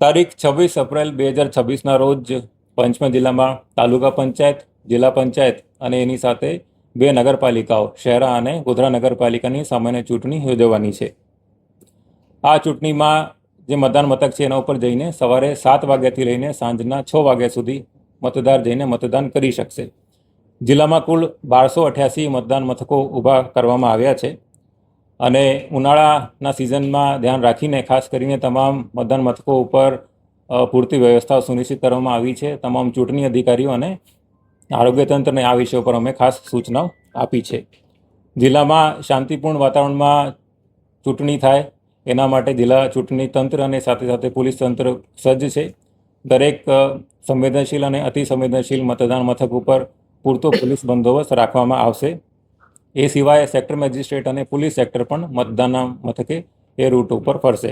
તારીખ 26 એપ્રિલ 2026ના રોજ પંચમહાલ જિલ્લામાં તાલુકા પંચાયત, જિલ્લા પંચાયત અને એની સાથે 2 નગરપાલિકાઓ શહેરા અને ગોધરા નગરપાલિકાની સામાન્ય ચૂંટણી યોજવાની છે. આ ચૂંટણીમાં જે મતદાન મથક છે એના ઉપર જઈને સવારે 7 વાગ્યાથી લઈને સાંજના 6 વાગ્યા સુધી મતદાર જઈને મતદાન કરી શકશે. જિલ્લામાં કુલ 1288 મતદાન મથકો ઊભા કરવામાં આવ્યા છે અને ઉનાળાના સિઝનમાં ધ્યાન રાખીને ખાસ કરીને તમામ મતદાન મથકો ઉપર પૂરતી વ્યવસ્થાઓ સુનિશ્ચિત કરવામાં આવી છે. તમામ ચૂંટણી અધિકારીઓ અને આરોગ્ય તંત્રને આ વિષય પર અમે ખાસ સૂચનાઓ આપી છે. જિલ્લામાં શાંતિપૂર્ણ વાતાવરણમાં ચૂંટણી થાય એના માટે જિલ્લા ચૂંટણી તંત્ર અને સાથે સાથે પોલીસ તંત્ર સજ્જ છે. દરેક સંવેદનશીલ અને અતિ સંવેદનશીલ મતદાન મથક ઉપર પૂરતો પોલીસ બંદોબસ્ત રાખવામાં આવશે. એ સિવાય સેક્ટર મેજિસ્ટ્રેટ અને પોલીસ સેક્ટર પણ મતદાન મથકે એ રૂટ ઉપર ફરશે.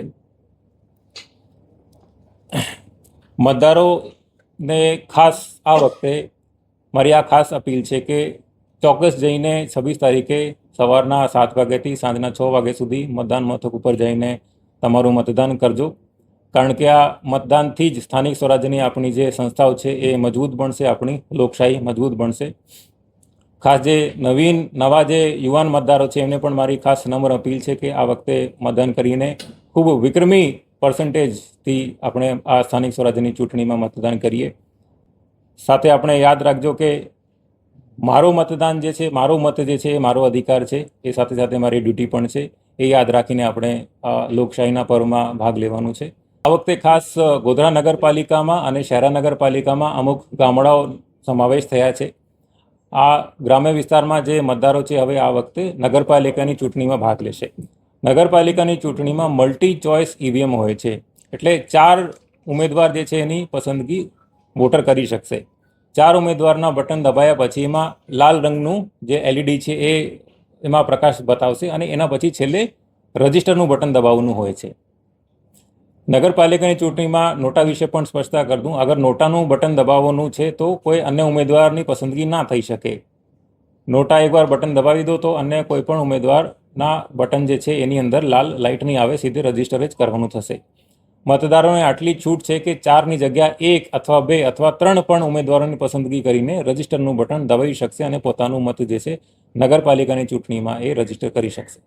મતદારોને ખાસ આ વખતે મારી આ ખાસ અપીલ છે કે ચોક્કસ જઈને 26 તારીખે સવારના 7 વાગ્યાથી સાંજના 6 વાગ્યા સુધી મતદાન મથક ઉપર જઈને તમારું મતદાન કરજો. કારણ કે આ મતદાનથી જ સ્થાનિક સ્વરાજ્યની આપણી જે સંસ્થાઓ છે એ મજબૂત બનશે, આપણી લોકશાહી મજબૂત બનશે. ખાસ જે નવા જે યુવાન મતદારો છે એમને પણ મારી ખાસ નમ્ર અપીલ છે કે આ વખતે મતદાન કરીને ખૂબ વિક્રમી પર્સન્ટેજથી આપણે આ સ્થાનિક સ્વરાજ્યની ચૂંટણીમાં મતદાન કરીએ. સાથે આપણે યાદ રાખજો કે મારું મતદાન જે છે, મારો મત જે છે એ મારો અધિકાર છે, એ સાથે સાથે મારી ડ્યુટી પણ છે. એ યાદ રાખીને આપણે લોકશાહીના પર્વમાં ભાગ લેવાનું છે. આ વખતે ખાસ ગોધરા નગરપાલિકામાં અને શહેરા નગરપાલિકામાં અમુક ગામડાઓ સમાવેશ થયા છે. આ ગ્રામ્ય વિસ્તારમાં જે મતદારો છે હવે આ વખતે નગરપાલિકાની ચૂંટણીમાં ભાગ લેશે. નગરપાલિકાની ચૂંટણીમાં મલ્ટી ચોઇસ ઈવીએમ હોય છે, એટલે 4 ઉમેદવાર જે છે એની પસંદગી વોટર કરી શકશે. 4 ઉમેદવારના બટન દબાયા પછી એમાં લાલ રંગનું જે એલઈડી છે એ એમાં પ્રકાશ બતાવશે અને એના પછી છેલ્લે રજિસ્ટરનું બટન દબાવવાનું હોય છે. નગરપાલિકાની ચૂંટણીમાં નોટા વિશે પણ સ્પષ્ટતા કરી દઉં. અગર નોટાનું બટન દબાવવાનું છે તો કોઈ અન્ય ઉમેદવારની પસંદગી ના થઈ શકે. નોટા એકવાર બટન દબાવી દો તો અન્ય કોઈ પણ ઉમેદવારના બટન જે છે એની અંદર લાલ લાઇટ નહીં આવે, સીધે રજિસ્ટર જ કરવાનું થશે. મતદારોને આટલી છૂટ છે કે 4ની જગ્યા 1 અથવા 2 અથવા 3 પણ ઉમેદવારોની પસંદગી કરીને રજિસ્ટરનું બટન દબાવી શકશે અને પોતાનું મત જે છે નગરપાલિકાની ચૂંટણીમાં એ રજિસ્ટર કરી શકશે.